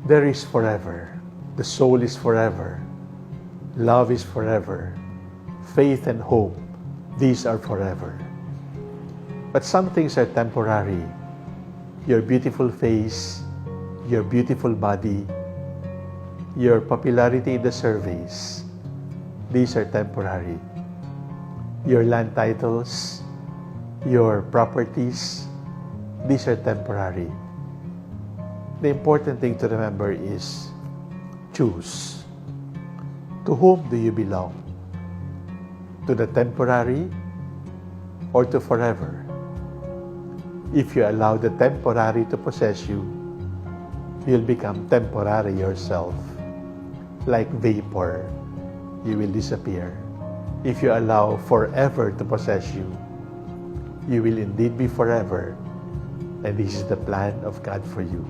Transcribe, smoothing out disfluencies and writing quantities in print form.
There is forever. The soul is forever. Love is forever. Faith and hope, these are forever. But some things are temporary. Your beautiful face, your beautiful body, your popularity in the surveys, these are temporary. Your land titles, your properties, these are temporary. The important thing to remember is choose. To whom do you belong? To the temporary or to forever? If you allow the temporary to possess you, you'll become temporary yourself. Like vapor, you will disappear. If you allow forever to possess you, you will indeed be forever. And this is the plan of God for you.